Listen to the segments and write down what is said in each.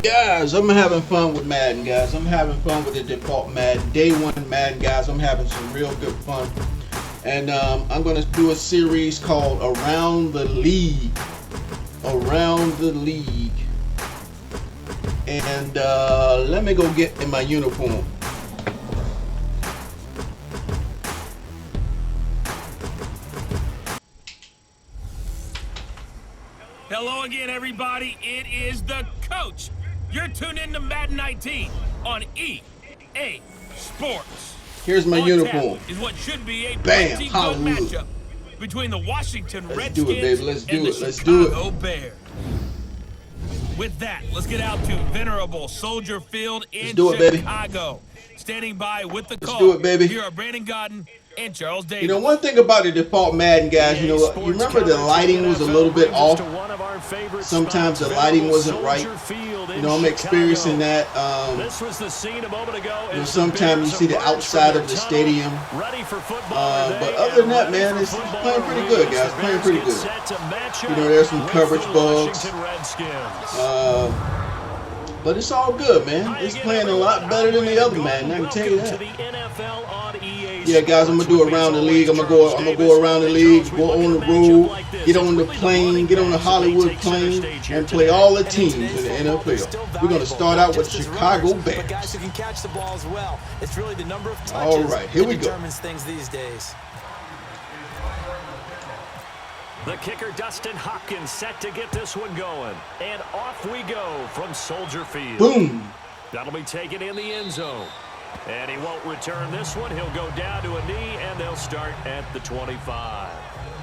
Guys, I'm having fun with Madden, guys. I'm having fun with the default Madden. Day one Madden, guys. I'm having some real good fun. And I'm going to do a series called Around the League. Around the League. And let me go get in my uniform. Hello again, everybody. It is the coach. You're tuned in to Madden 19 on EA Sports. Here's my uniform. Is what should be a Bam! pretty Hallelujah. good matchup between the Washington Let's Redskins do it, baby. Let's do and it. the Let's do Chicago it. Bears. With that, let's get out to venerable Soldier Field in Chicago. Standing by with the call. Let's do it, baby. Here are Brandon Godden and Charles Davis. You know, one thing about the default Madden, guys, you know, you remember the lighting was a little bit off. Sometimes the lighting wasn't right. You know, I'm experiencing that. You know, sometimes you see the outside of the stadium. But other than that, man, it's playing pretty good, guys. Playing pretty good. You know, there's some coverage bugs. But it's all good, man. It's playing a lot better than the other Madden, I can tell you that. Yeah, guys, I'm gonna do around the league. I'm gonna go around the league, go on the road, get on the plane, get on the Hollywood plane, and play all the teams in the NFL. We're gonna start out with the Chicago Bears. All right, here we go. The kicker, Dustin Hopkins, set to get this one going. And off we go from Soldier Field. Boom. That'll be taken in the end zone. And he won't return this one. He'll go down to a knee, and they'll start at the 25.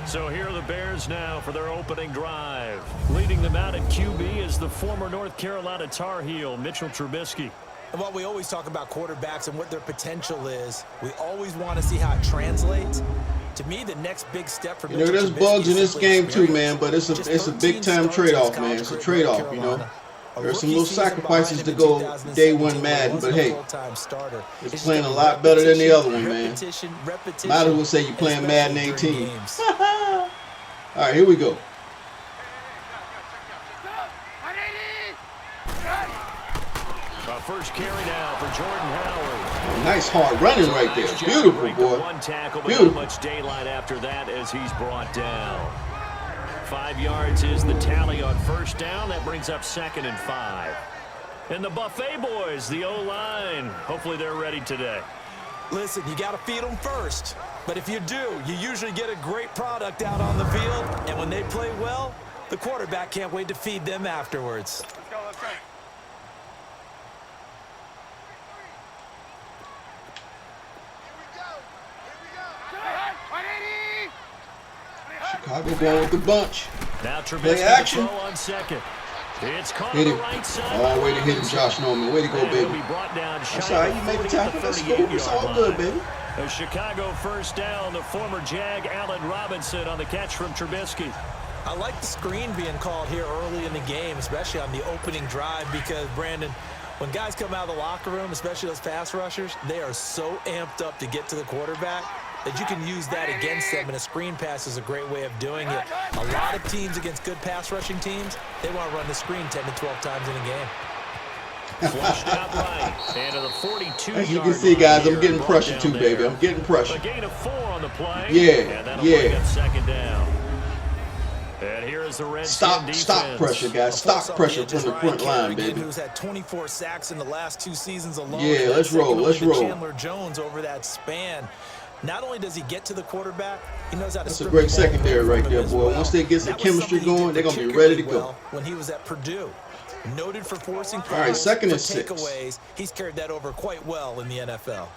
So here are the Bears now for their opening drive. Leading them out at QB is the former North Carolina Tar Heel, Mitchell Trubisky. And while we always talk about quarterbacks and what their potential is, we always want to see how it translates. To me, the next big step for Mitchell Trubisky, there's bugs in this game too, man, but it's a big time trade-off, man. It's a trade-off, you know. There's some little sacrifices to go day one Madden, but hey, it's playing a lot better than the other one, man. Might as well say you're playing Madden 18. All right, here we go. First carry now for Jordan Howard. Nice hard running right there. Beautiful, boy. One tackle, but Beautiful. not much daylight after that as he's brought down. 5 yards is the tally on first down. That brings up 2nd and 5. And the Buffet boys, the O-line, hopefully they're ready today. Listen, you got to feed them first. But if you do, you usually get a great product out on the field. And when they play well, the quarterback can't wait to feed them afterwards. Let's go, let's go. Chicago going with the bunch. Now Play action. On second. It's caught Hit on him. the right side. Oh, way to hit him, Josh Norman. Way to go, baby. That's all right. You made the tackle. That's cool. It's all good, baby. A Chicago first down. The former Jag, Allen Robinson, on the catch from Trubisky. I like the screen being called here early in the game, especially on the opening drive, because, Brandon, when guys come out of the locker room, especially those pass rushers, they are so amped up to get to the quarterback that you can use that against them, and a screen pass is a great way of doing it. A lot of teams against good pass rushing teams, they want to run the screen 10 to 12 times in a game. Flushed out right. And to the 42-yard As you can see, guys, I'm getting pressure too, baby. I'm getting pressure. A gain of 4 on the play. Yeah, and that'll bring up 2nd down. And here is the Stop pressure, guys. Stop pressure from the front line, baby. Who's had 24 sacks in the last 2 seasons alone. Yeah, let's roll. Let's roll. Chandler Jones over that span. Not only does he get to the quarterback, he knows how to. That's a great secondary right there, boy. Once they get some chemistry going, they're gonna be ready to go. When he was at Purdue, noted for forcing all right, 2nd and 6. Takeaways. He's carried that over quite well in the NFL.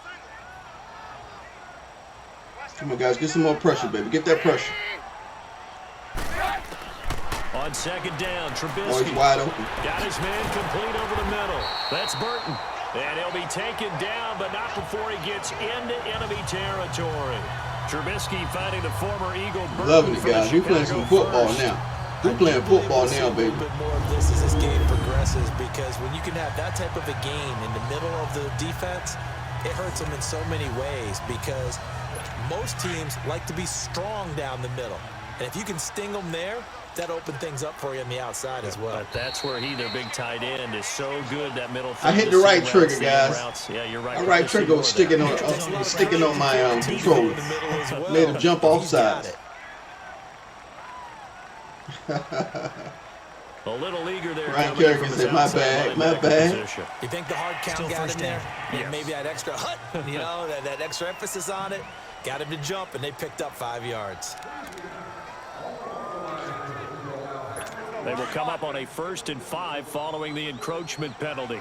Come on, guys, get some more pressure, baby. Get that pressure. On 2nd down, Trubisky. Oh, he's wide open. Got his man complete over the middle. That's Burton. And he'll be taken down, but not before he gets into enemy territory. Trubisky finding the former Eagle Burton. Loving it, guys. We're playing some football now. We're playing football now, baby. A little bit more of this as this game progresses, because when you can have that type of a game in the middle of the defense, it hurts them in so many ways, because most teams like to be strong down the middle. And if you can sting them there, that opens things up for you on the outside as well. But that's where their big tight end, is so good. That middle. I hit the right trigger, guys. Yeah, you're right. My right trigger was sticking on my controller. Made him jump off sides. A little eager there. Ryan Kerrigan said, "My bad, my bad." You think the hard count got him there? Yes. Maybe that extra hut, you know, that extra emphasis on it, got him to jump, and they picked up 5 yards. They will come up on a 1st and 5 following the encroachment penalty.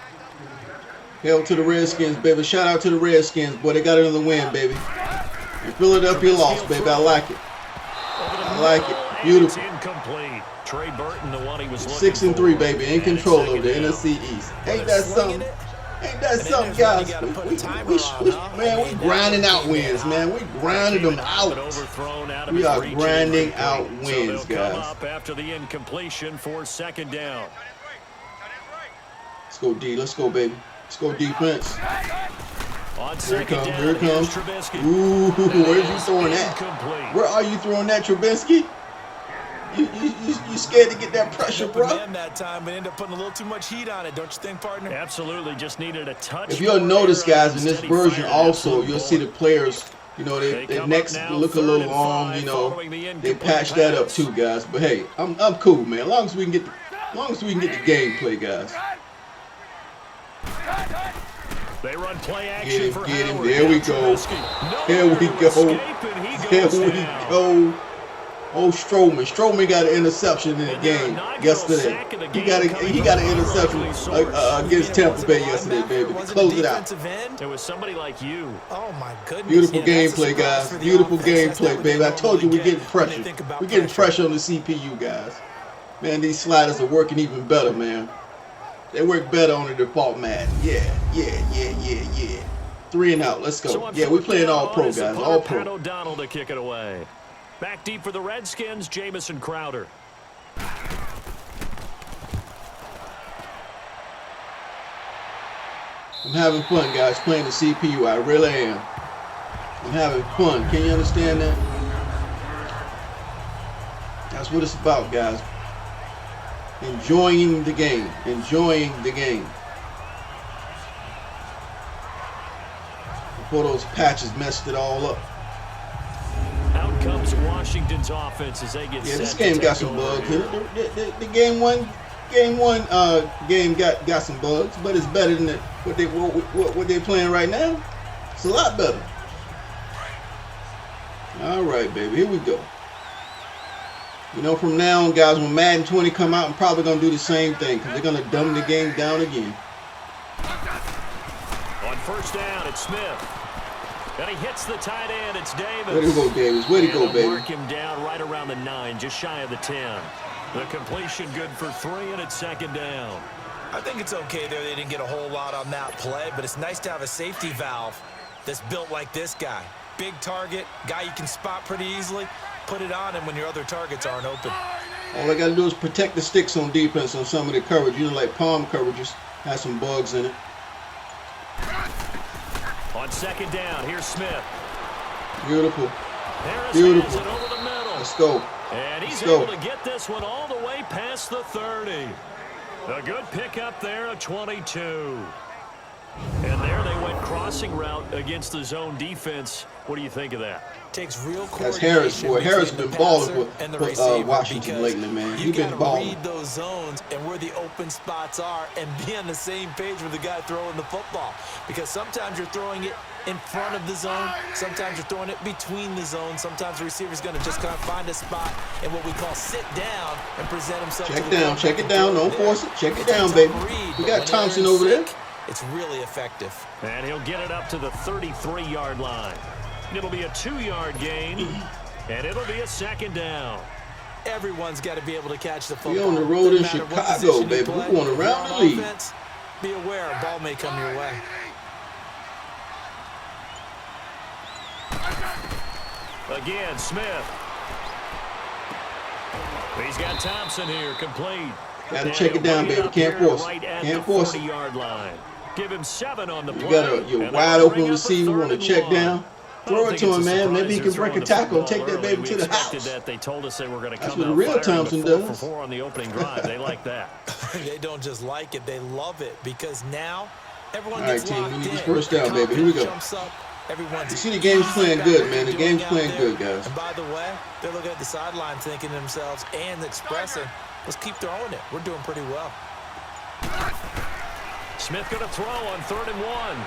Hell to the Redskins, baby. Shout out to the Redskins. Boy, they got another win, baby. And Philadelphia lost, baby. I like it. I like it. Beautiful. Incomplete. Trey Burton, the one he was 6-3, baby. In control of the NFC East. Ain't that something? Ain't that something, guys? Man, we grinding out wins, man. We grinding them out. We are grinding out wins, guys. After the incompletion for 2nd down. Let's go D. Let's go, baby. Let's go defense. Here it comes. Here it comes. Ooh, where's you throwing that? Where are you throwing that, Trubisky? You scared to get that pressure, bro? That time, but end up putting a little too much heat on it, don't you think, partner? Absolutely, just needed a touch. If you'll notice, guys, in this version also, you'll see the players, you know, their necks look a little long, you know. They patch that up too, guys. But hey, I'm cool, man. As long as we can get the gameplay, guys. They run play action for get him. Howard. There we go. There we go. There we go. Oh, Strowman. Strowman got an interception in the game yesterday. He got an interception against Tampa Bay yesterday, baby. Close it out. It was somebody like you. Oh, my goodness. Beautiful gameplay, guys. Beautiful gameplay, baby. I told you we're getting pressure. We're getting pressure on the CPU, guys. Man, these sliders are working even better, man. They work better on the default Madden. Yeah. 3 and out. Let's go. Yeah, we're playing all pro, guys. All pro. Pat O'Donnell to kick it away. Back deep for the Redskins, Jamison Crowder. I'm having fun, guys, playing the CPU. I really am. I'm having fun. Can you understand that? That's what it's about, guys. Enjoying the game. Enjoying the game. Before those patches messed it all up. Out comes Washington's offense as they get set. Yeah, this game got some bugs. The game one got some bugs, but it's better than what they're playing right now. It's a lot better. All right, baby, here we go. You know, from now on, guys, when Madden 20 come out, I'm probably gonna do the same thing because they're gonna dumb the game down again. On 1st down, it's Smith. And he hits the tight end. It's Davis. Way to go, Davis. Way to go, baby. Mark him down right around the 9, just shy of the 10. The completion good for 3, and it's 2nd down. I think it's okay there. They didn't get a whole lot on that play, but it's nice to have a safety valve that's built like this guy. Big target, guy you can spot pretty easily. Put it on him when your other targets aren't open. All I got to do is protect the sticks on defense on some of the coverage. You know, like palm coverages has some bugs in it. On 2nd down, here's Smith. Beautiful. Harris Beautiful. has it over the middle. Let's go. And he's Let's able to get this one all the way past the 30. A good pickup there, a 22. And there they went crossing route against the zone defense. What do you think of that? Takes real coordination. That's Harris, boy. Harris been balling for Washington lately, man. He's been balling. You got to read those zones and where the open spots are and be on the same page with the guy throwing the football. Because sometimes you're throwing it in front of the zone. Sometimes you're throwing it between the zones. Sometimes the receiver's going to just kind of find a spot and what we call sit down and present himself. Check it down. Don't force it. Check it down, baby. We got Thompson over there. It's really effective. And he'll get it up to the 33-yard line. It'll be a 2-yard gain, and it'll be a 2nd down. Everyone's got to be able to catch the football. We're on the road in Chicago, baby. We're going around the league. Be aware, a ball may come your way. Again, Smith. He's got Thompson here, complete. Got to check it down, baby. Can't force it. Can't force it. Give him 7 on the play. You got your wide open receiver on the check down. Throw it to him, man. Maybe he can break a tackle and take that baby to the house. They told us they were going to That's come what out real firing Thompson with 4 does. for 4 on the opening drive. They like that. They don't just like it, they love it, because now everyone All right, gets team, locked we need in. this first down, baby. Here we go. Jumps up. Everyone's You see the game's playing good, man. The doing game's out playing there. good, guys. And by the way, they're looking at the sideline thinking to themselves and expressing, let's keep throwing it. We're doing pretty well. Smith going to throw on 3rd and 1.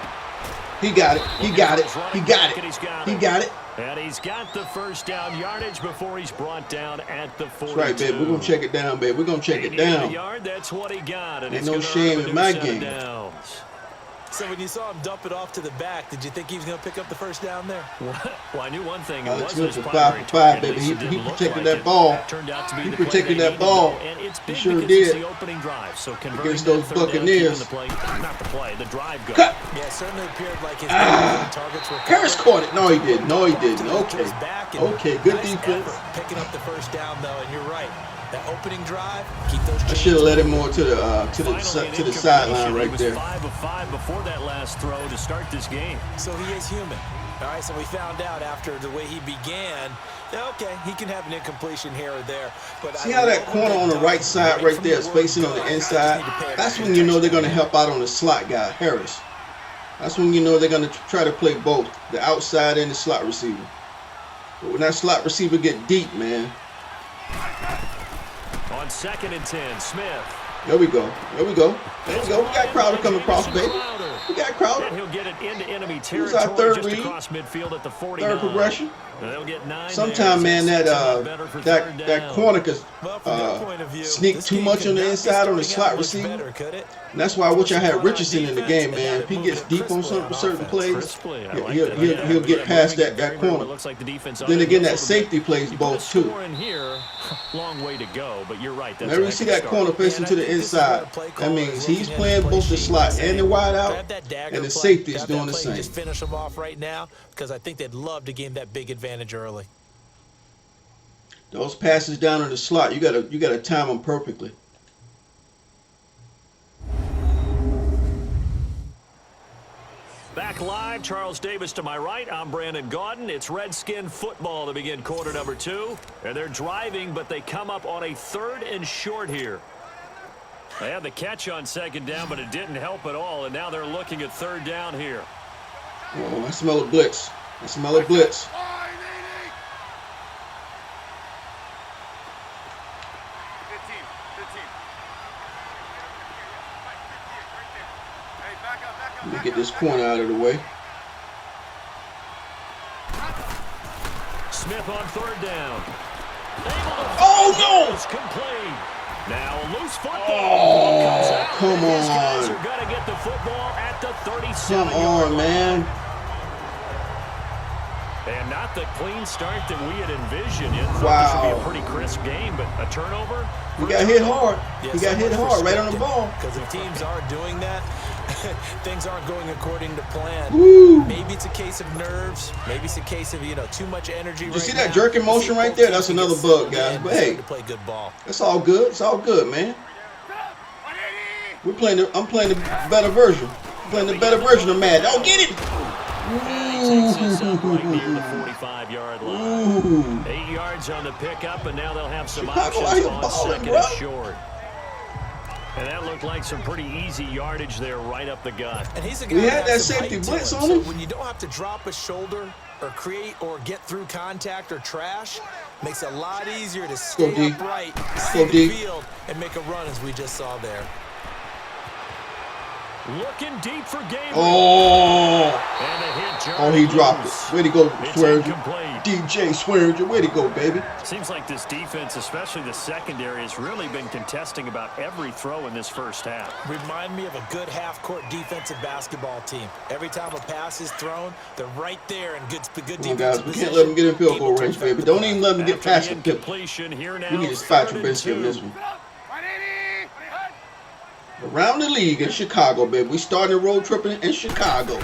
He got it. He got it. He got it. He got it. And he's got the first down yardage before he's brought down at the 42. That's right, baby. We're going to check it down, baby. We're going to check it down. Yard, that's what he got. And ain't no shame in my game. So when you saw him dump it off to the back, did you think he was going to pick up the first down there? Well, I knew one thing. It Alex wasn't Smith his for 5 for 5, baby. He He protected that ball. Turned out to be He the protected play that ball. And it's He big sure because it's did. the opening drive. So Against those Buccaneers. Not the play, the drive go. Cut. Yeah, certainly appeared like his targets were Harris caught it. No, he didn't. No, he didn't. Okay. Okay, good nice defense. effort picking up the first down, though, and you're right. That opening drive, keep those. I should have let him more to the sideline right there. He was 5 of 5 before that last throw to start this game. So he is human. All right, so we found out after the way he began, okay, he can have an incompletion here or there. But see how that corner on the right side right there is facing on the inside? That's when you know they're going to help out on the slot guy, Harris. That's when you know they're going to try to play both, the outside and the slot receiver. But when that slot receiver get deep, man. On 2nd and 10, Smith. There we go. There we go. There we go. We got Crowder coming across, baby. We got Crowder. And he'll get it into enemy Who's our territory third just read? across midfield at the 49. Third progression. They'll get 9 Sometime, man, that corner could sneak too much on the inside on the slot receiver. And that's why I wish I had Richardson in the game, man. If he gets deep on certain plays, he'll get past that corner. Then again, that safety plays both too. Long way to go, but you're right. Whenever you see that corner facing to the inside, that means he's playing both the slot and the wide out, and the safety is doing the same. Just finish them off right now, because I think they'd love to gain that big advantage early. Those passes down in the slot, you gotta time them perfectly. Back live, Charles Davis to my right. I'm Brandon Gaudin. It's Redskin football to begin quarter number 2. And they're driving, but they come up on a 3rd and short here. They had the catch on 2nd down, but it didn't help at all. And now they're looking at 3rd down here. Oh, I smell a blitz. I smell a blitz. Let me get this corner out of the way. Smith on 3rd down. Oh, no! Complete. Now a loose football. Oh, come These guys on. are going to get the football at the 37 Come on, man. And not the clean start that we had envisioned. You thought Wow. this would be a pretty crisp game, but a turnover? He got hit hard. He got hit hard right on the ball. Because if teams are doing that, things aren't going according to plan. Woo. Maybe it's a case of nerves. Maybe it's a case of, too much energy. You see that jerking motion right there? That's another bug, guys. But hey, to play good ball. that's all good. It's all good, man. I'm playing the better version. I'm playing the better version of Madden. Oh, get it! Takes this up right near the 45-yard line. Ooh. 8 yards on the pickup, and now they'll have some Chicago out options here on balling, 2nd bro. and short. And that looked like some pretty easy yardage there right up the gut. And he's a guy We had that has some safety height to blitz him. on So him. when you don't have to drop a shoulder or create or get through contact or trash, makes it a lot easier to stay D. upright, Go see the D. field, and make a run as we just saw there. Looking deep for game. Oh. And a hit, John Oh, he dropped it. Lewis. Way to go, It's Swearinger. incomplete. DJ Swearinger. Way to go, baby. Seems like this defense, especially the secondary, has really been contesting about every throw in this first half. Remind me of a good half-court defensive basketball team. Every time a pass is thrown, they're right there in good Come on, defensive guys. We position. can't let him get in field goal Able to range, affect baby. the Don't play. even let him get After past the the pip. incompletion, here now, We need a spot 3rd and Trubisky 2. on this one. Around the league in Chicago, baby. We starting a road trip in Chicago.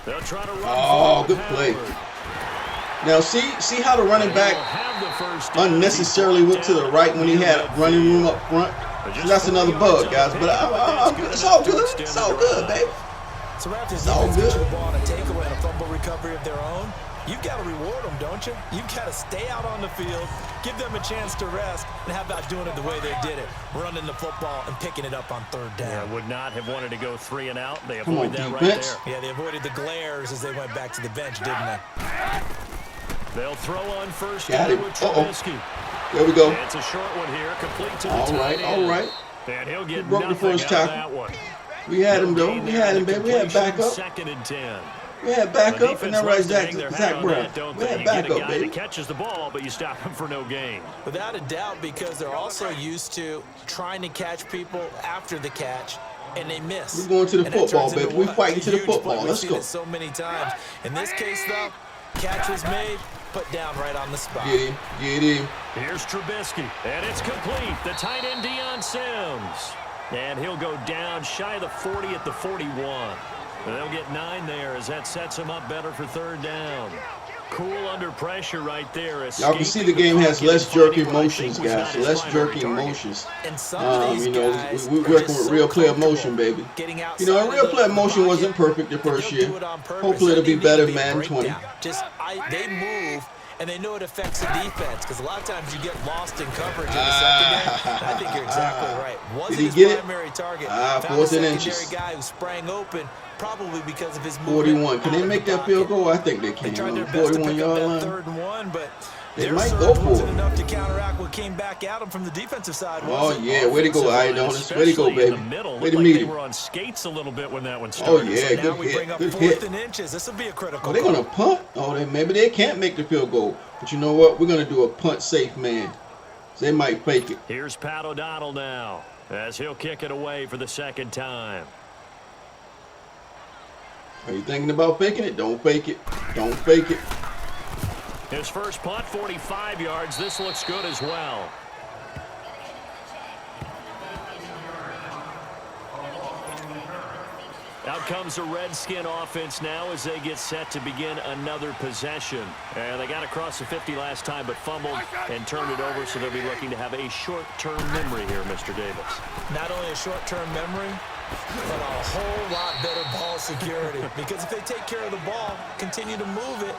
They'll try to run Oh, forward good with play. Howard. Now, see how the running They'll back have the first down. unnecessarily went to the right when he had running room up front. So that's another bug, guys. But it's all good. It's all good, baby. So after It's all defense gets you good. the ball on a takeaway and a fumble recovery of their own, you've got to reward them, don't you? You've got to stay out on the field, give them a chance to rest, and how about doing it the way they did it, running the football and picking it up on third down. Yeah, would not have wanted to go 3 and out. They Come on, avoid that right defense. there. Yeah, they avoided the glares as they went back to the bench, didn't they? They'll throw on first Got down him. with Trubisky. There we go. It's a short one here, complete to the All tight right, end. all right. And he'll get broke the nothing first out of tackle. that one. We had him, though. Gain We there had on him, the baby. We had completion, backup. 2nd and 10. We had The backup. defense And that right, loves to Zach hang their hat Brown. on that, don't We they? had You get a backup, guy baby. that catches the ball, but you stop him for no gain. Without a doubt, because they're also used to trying to catch people after the catch, and they miss. We're going to the And that football, turns into baby. We're what? fighting A to the huge play. football. We've Let's seen go. it so many times. In this case, though, catch was made, put down right on the spot. Get him. Get him. Here's Trubisky, and it's complete. The tight end, Deion Sims. And he'll go down shy of the 40 at the 41. They'll get 9 there as that sets him up better for third down. Cool under pressure right there. Y'all can see the game has less jerky motions, guys. Less jerky motions. And some of these You know, guys we're are working just with so real player comfortable motion, baby. getting You know, outside real of player the motion pocket, wasn't perfect the and they'll first do year. it on purpose. Hopefully it'll be Doesn't better, need to be a man, 20. breakdown. They move, and they know it affects the defense, because a lot of times you get lost in coverage in the secondary. And I think you're exactly right. Wasn't Did he his get it? primary target. Ah, Found a 4th and secondary inches. guy who sprang open, probably because of his movement 41. Can they out of make the that field pocket. goal? I think they They can. tried On their the best to pick up 41-yard that line. 3rd and 1, but They their might surge go for wasn't it. enough to counteract what came back at them from the defensive side. Oh, was it? yeah. Way to go, Iodonis. Way to go, Especially in baby. the middle. Way Looked to like meet they him. were on skates a little bit when that one Oh, started. yeah. Now Good we bring hit. up Good 4th hit. and inches. This will be a critical Oh, they're call. going to punt? Oh, maybe they can't make the field goal. But you know what? We're going to do a punt safe, man. They might fake it. Here's Pat O'Donnell now as he'll kick it away for the 2nd time. Are you thinking about faking it? Don't fake it. Don't fake it. His first punt, 45 yards. This looks good as well. Out comes the Redskin offense now as they get set to begin another possession. And they got across the 50 last time but fumbled and turned it over, so they'll be looking to have a short-term memory here, Mr. Davis. Not only a short-term memory, but a whole lot better ball security. Because if they take care of the ball, continue to move it,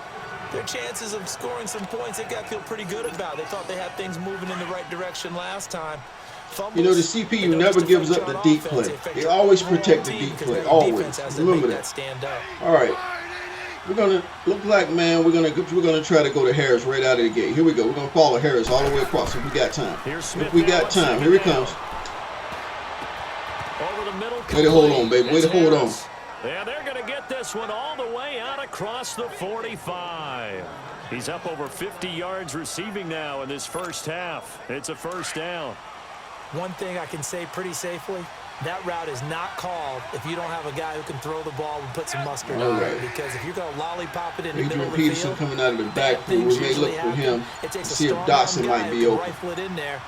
their chances of scoring some points, they've got to feel pretty good about. They thought they had things moving in the right direction last time. You know, the CPU never gives up the deep play. They always protect the deep play. Always. Remember that. All right. We're gonna look like, man. We're gonna try to go to Harris right out of the gate. Here we go. We're gonna follow Harris all the way across if we got time. If we got time, here he comes. Over the middle. Way to hold on, baby. Way to hold on. Yeah, they're going to get this one all the way out across the 45. He's up over 50 yards receiving now in this first half. It's a first down. One thing I can say pretty safely, that route is not called if you don't have a guy who can throw the ball and put some mustard on it. Because if you're going to lollipop it in the middle of the Peterson field, coming out of the backfield. We may look for him to see if Dotson might be open.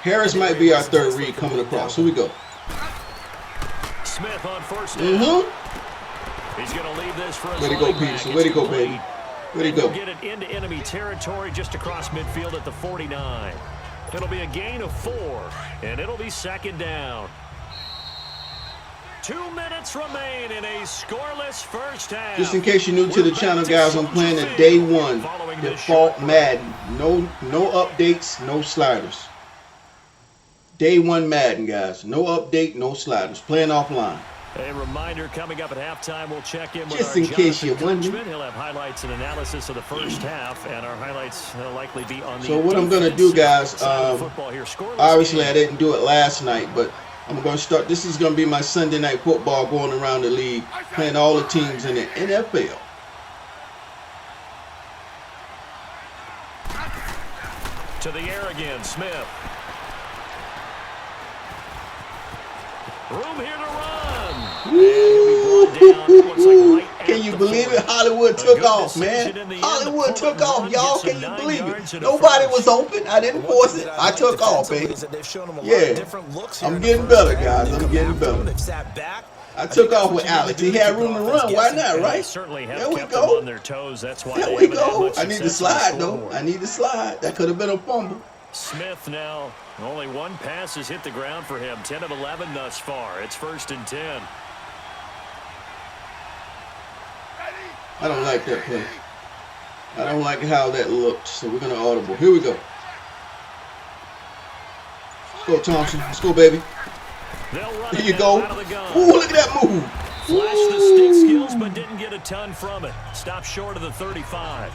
Harris might be our third read coming across. Here we go. Smith on first down. He's going to leave this for a Way to go, Peterson. Way to go, baby. Way to go. Get it into enemy territory just across midfield at the 49. It'll be a gain of 4, and it'll be 2nd down. 2 minutes remain in a scoreless first half. Just in case you're new to the channel, guys, I'm playing the day 1 default Madden. No updates, no sliders. Day 1 Madden, guys. No update, no sliders. Playing offline. A reminder coming up at halftime, we'll check in with Just our in case you're Jonathan wondering. Coachman. He'll have highlights and analysis of the first half, and our highlights will likely be on the So what I'm going to do, guys, side of football here. Scoreless obviously game. I didn't do it last night, but I'm going to start. This is going to be my Sunday night football going around the league, playing all the teams in the NFL. To the air again, Smith. Room here to run. Can you believe it? Hollywood took off, man. Hollywood took off, y'all. Can you believe it? Nobody was open. I didn't force it. I took off, baby. Yeah. I'm getting better, guys. I'm getting better. I took off with Alex. He had room to run. Why not, right? There we go. There we go. I need to slide, though. I need to slide. That could have been a fumble. Smith now, only one pass has hit the ground for him. 10 of 11 thus far. It's 1st and 10. I don't like that play. I don't like how that looked. So we're going to audible. Here we go. Let's go, Thompson. Let's go, baby. Here you go. Ooh, look at that move. Flashed the stick skills, but didn't get a ton from it. Stopped short of the 35.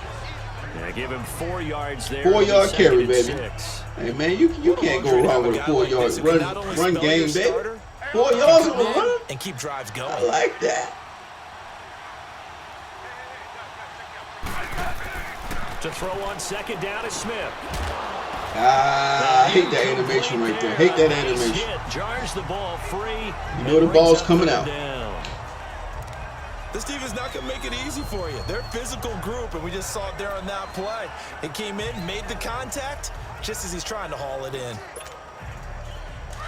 Yeah, give him 4 yards there. 4-yard carry, baby. Hey, man, you can't go wrong with a 4-yard run game, baby. 4 yards on the run? And keep drives going. I like that. To throw on second down is Smith. I hate that animation right there. Hate that animation. Jars the ball free. You know the ball's coming out. This team is not going to make it easy for you. They're a physical group, and we just saw it there on that play. It came in, made the contact, just as he's trying to haul it in.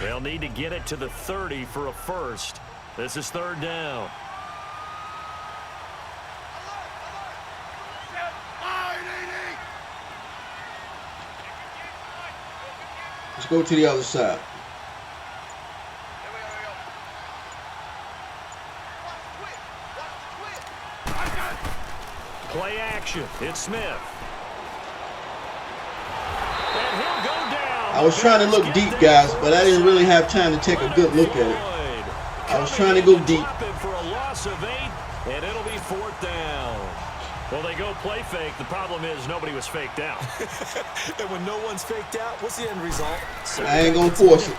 They'll need to get it to the 30 for a first. This is 3rd down. Let's go to the other side. Play action. It's Smith. And he'll go down. I was trying to look deep, guys, but I didn't really have time to take a good look at it. I was trying to go deep. For a loss of 8, and it'll be 4th down. Well, they go play fake. The problem is nobody was faked out. And when no one's faked out, what's the end result? I ain't going to force it.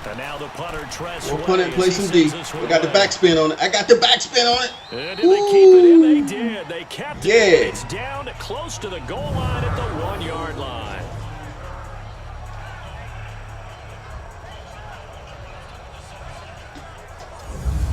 And now the punter Tress. We'll punt it and play some D. We got the backspin on it. I got the backspin on it. And did they keep it in? They did. They kept it. Yeah. It's down close to the goal line at the 1-yard line.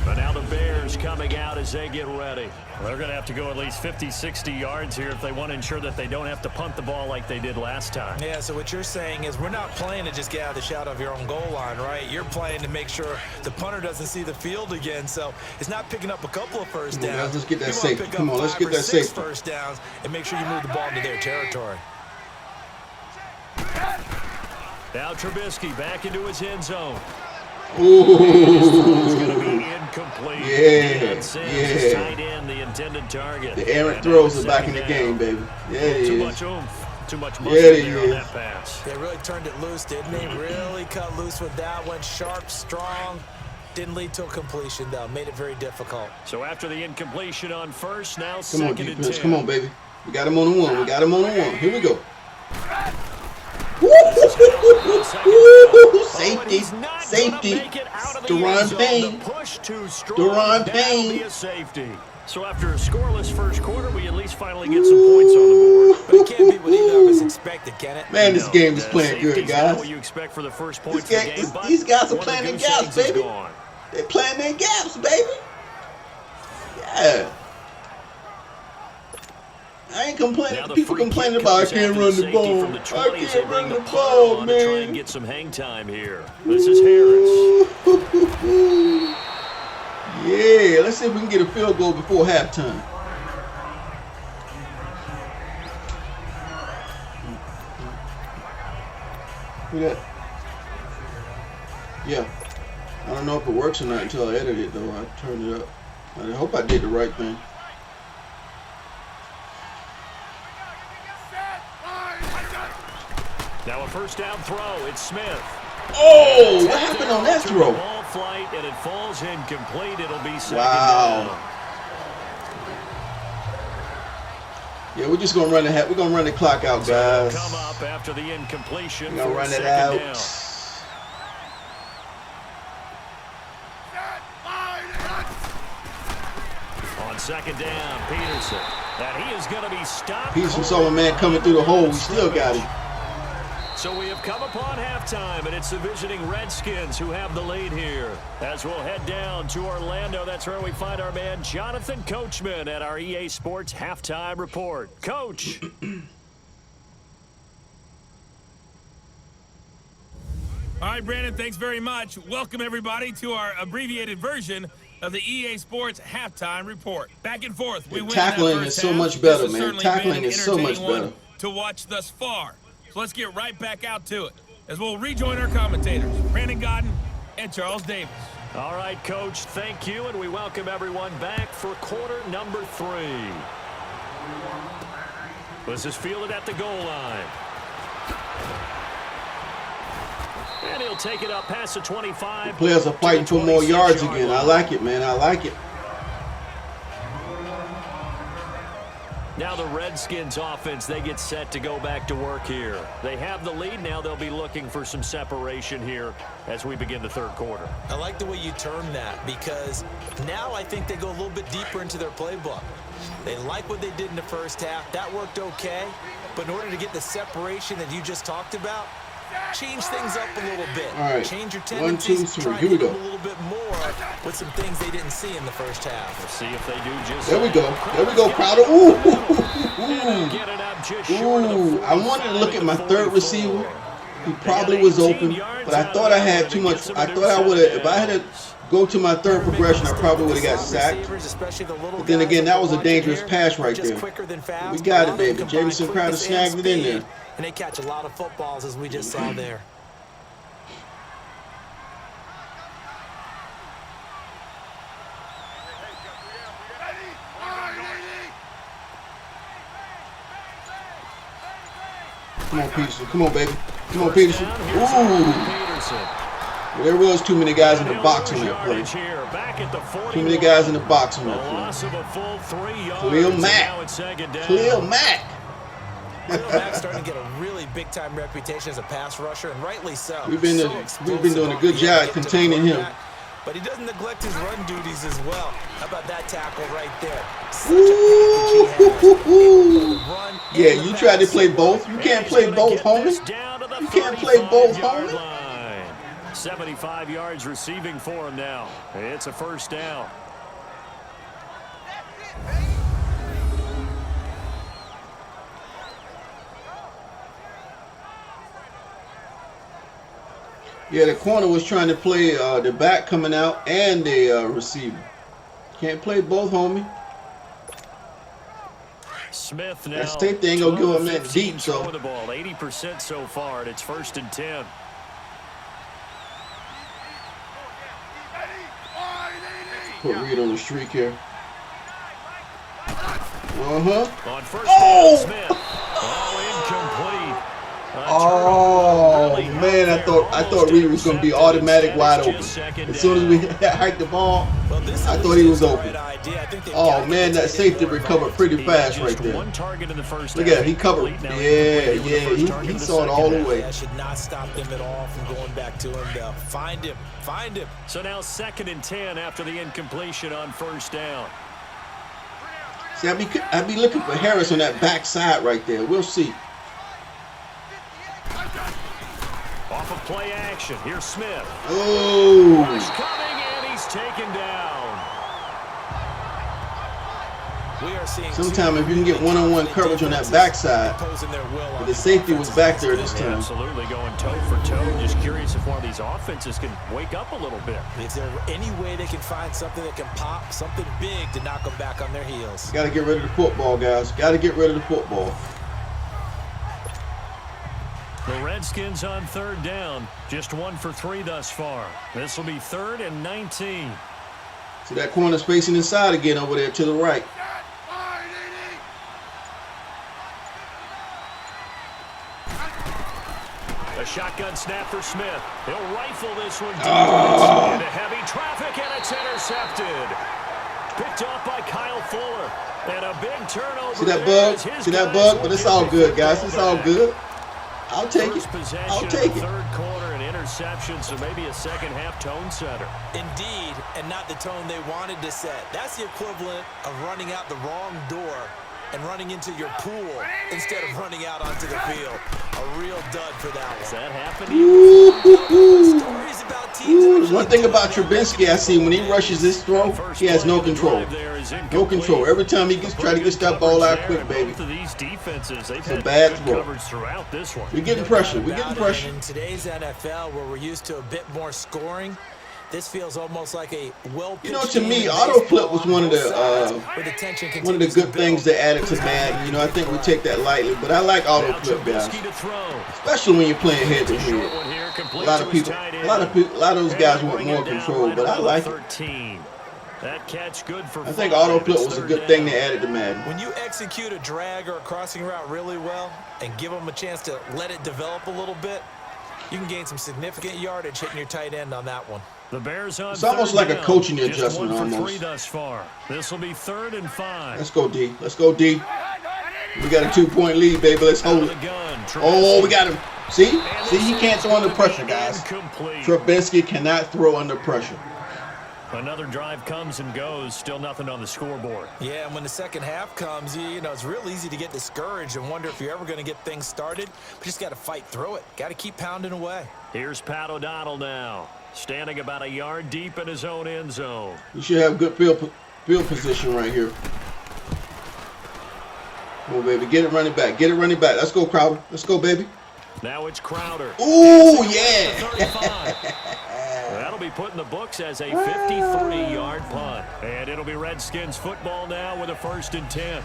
But now the Bears coming out as they get ready. They're going to have to go at least 50, 60 yards here if they want to ensure that they don't have to punt the ball like they did last time. Yeah, so what you're saying is we're not playing to just get out of the shadow of your own goal line, right? You're playing to make sure the punter doesn't see the field again. So it's not picking up a couple of first downs. Guys, let's get that safety. Come on, let's get that safety. First downs and make sure you move the ball into their territory. Now Trubisky back into his end zone. Ooh. It's going to be incomplete. Yeah. Tight end, the intended target. The errant throws are back in the game, baby. Yeah, it is. Too much oomph. Too much muscle there on that pass. They really turned it loose, didn't they? Really cut loose with that one. Sharp, strong. Didn't lead to a completion, though. Made it very difficult. So after the incompletion on first, now Come second on, and defense. 10. Come on, baby. We got him on the 1. We got him on the 1. Here we go. Safety. Safety. Deron Payne. Deron Payne. Safety. So after a scoreless first quarter, we at least finally get some points on the board. But it can't be what either of us expected, can it? Man, this game is playing good, guys. What you expect for the first points of the game, but these guys are playing their gaps, baby. Gone. They're playing their gaps, baby. Yeah. I ain't complaining. People complaining about I can't run the ball. I can't run the ball, man. Try and get some hang time here. This is Harris. Yeah, let's see if we can get a field goal before halftime. Look at that. Yeah. I don't know if it works or not until I edit it, though. I turned it up. I hope I did the right thing. Now a first down throw. It's Smith. Oh, what happened on that throw? Ball flight and it falls incomplete. It'll be second Wow. down. Yeah, we're just gonna run the we're gonna run the clock out, guys. Come up after the incompletion. We're gonna for run it second out. down. On second down, Peterson. And he is going to be stopped. Peterson saw a man coming through the hole. We still got him. So we have come upon halftime, and it's the visiting Redskins who have the lead here. As we'll head down to Orlando, that's where we find our man Jonathan Coachman at our EA Sports Halftime Report. Coach. All right, Brandon, thanks very much. Welcome, everybody, to our abbreviated version of the EA Sports Halftime Report. Back and forth. We win tackling that is first so half. much better, This has man. certainly Tackling been an is so much entertaining better. one to watch thus far. So let's get right back out to it as we'll rejoin our commentators, Brandon Godden and Charles Davis. All right, Coach, thank you, and we welcome everyone back for quarter number 3. This is fielded at the goal line. And he'll take it up past the 25. The players are fighting for more yards again. I like it, man. I like it. Now the Redskins offense, they get set to go back to work here. They have the lead. Now they'll be looking for some separation here as we begin the third quarter. I like the way you term that, because now I think they go a little bit deeper into their playbook. They like what they did in the first half. That worked okay. But in order to get the separation that you just talked about, change things up a little bit. All right. Change your tendencies. 1, 2, 3. Try Here to we go. hit them a little bit more with some things they didn't see in the first half. We'll see if they do just There we go. There we go, Crowder. Ooh. I wanted to look at my third receiver. He probably was open, but I thought I had too much. I thought I would have, if I had to go to my third progression, I probably would have got sacked. But then again, that was a dangerous pass right there. We got it, baby. Jamison Crowder snagged it in there. And they catch a lot of footballs, as we just saw there. Come on, Peterson. Come on, baby. Come on, Peterson. Ooh. There was too many guys in the box on that play. Too many guys in the box on that play. Khalil Mack. Khalil Mack. Khalil Mack's starting to get a really big-time reputation as a pass rusher, and rightly so. We've been doing a good job containing him. But he doesn't neglect his run duties as well. How about that tackle right there? Yeah, you tried to play both. You can't play both, homie. You can't play both, homie. 75 yards receiving for him now. It's a first down. Yeah, the corner was trying to play the back coming out and the receiver. Can't play both, homie. Smith now. That state thing gonna give him that deep, so. The ball 80% so far, and it's 1st and 10. Put Reed on the streak here. On first down, Smith. Incomplete. Oh man, I thought Reed was gonna be automatic wide open. As soon as we hiked the ball, I thought he was open. Oh man, that safety recovered pretty fast right there. Look at him, he covered. Yeah, he saw it all the way. That should not stop them at all from going back to him. They'll find him. So now 2nd and 10 after the incompletion on first down. See, I'd be looking for Harris on that backside right there. We'll see. Off of play action, here's Smith. Oh! He's coming and he's taken down. We are seeing sometimes if you can get one-on-one coverage on that backside, but the safety was back there this time. Absolutely going toe for toe. Just curious if one of these offenses can wake up a little bit. Is there any way they can find something that can pop, something big to knock them back on their heels? Got to get rid of the football, guys. Got to get rid of the football. The Redskins on 3rd down. Just 1 for 3 thus far. This will be 3rd and 19. See that corner spacing inside again over there to the right. A shotgun snap for Smith. He'll rifle this one deep into heavy traffic, and it's intercepted. Picked off by Kyle Fuller. And a big turnover. See that bug? See that bug? But it's all good, guys. It's all good. I'll take it. I'll take it. 3rd quarter, an interception, so maybe a second-half tone setter. Indeed, and not the tone they wanted to set. That's the equivalent of running out the wrong door and running into your pool instead of running out onto the field. A real dud for that one. Does that happen? Stories about teams. One thing about Trubinsky I see, when he rushes this throw, he has no control. No control. Every time he try to get that ball out quick, baby. It's a bad throw. We're getting pressure. We're getting pressure. In today's NFL, where we're used to a bit more scoring, this feels almost like a well-pitched to me, auto flip was one of the good things they added to Madden. I think we take that lightly, but I like auto flip, guys, especially when you're playing head to head. A lot of those guys want more control, but I like it. That catch good for I think 5. auto flip It's was a third good thing down. they added to Madden. When you execute a drag or a crossing route really well and give them a chance to let it develop a little bit, you can gain some significant yardage hitting your tight end on that one. The Bears on It's almost third like a down. coaching Just adjustment 1 for 3 almost. thus far. This will be 3rd and 5. Let's go, D. Let's go, D. We got a 2-point lead, baby. Let's Out hold of it. the gun. Oh, we Trubisky. got him. See? And See, this he can't is throw under gonna pressure, be guys. incomplete. Trubisky cannot throw under pressure. Another drive comes and goes. Still nothing on the scoreboard. Yeah, and when the second half comes, you know, it's real easy to get discouraged and wonder if you're ever going to get things started. But you just got to fight through it. Got to keep pounding away. Here's Pat O'Donnell now, standing about a yard deep in his own end zone. You should have good field position right here. Come on, baby. Get it running back. Get it running back. Let's go, Crowder. Let's go, baby. Now it's Crowder. Ooh, yeah. 35. That'll be put in the books as a 53-yard punt. And it'll be Redskins football now with a 1st and 10.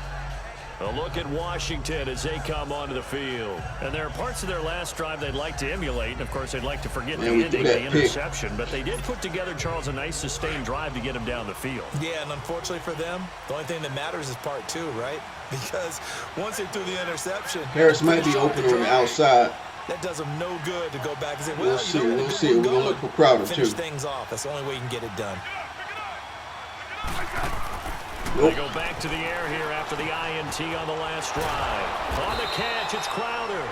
A look at Washington as they come onto the field. And there are parts of their last drive they'd like to emulate. And, of course, they'd like to forget the ending, the interception. But they did put together, Charles, a nice sustained drive to get them down the field. Yeah, and unfortunately for them, the only thing that matters is part 2, right? Because once they threw the interception, Harris might be open on the outside. That does them no good to go back and say, well, We'll see. you know, We'll see. We're going to look for Crowder, too. finish things off. That's the only way you can get it done. They go back to the air here after the INT on the last drive. On the catch, it's Crowder.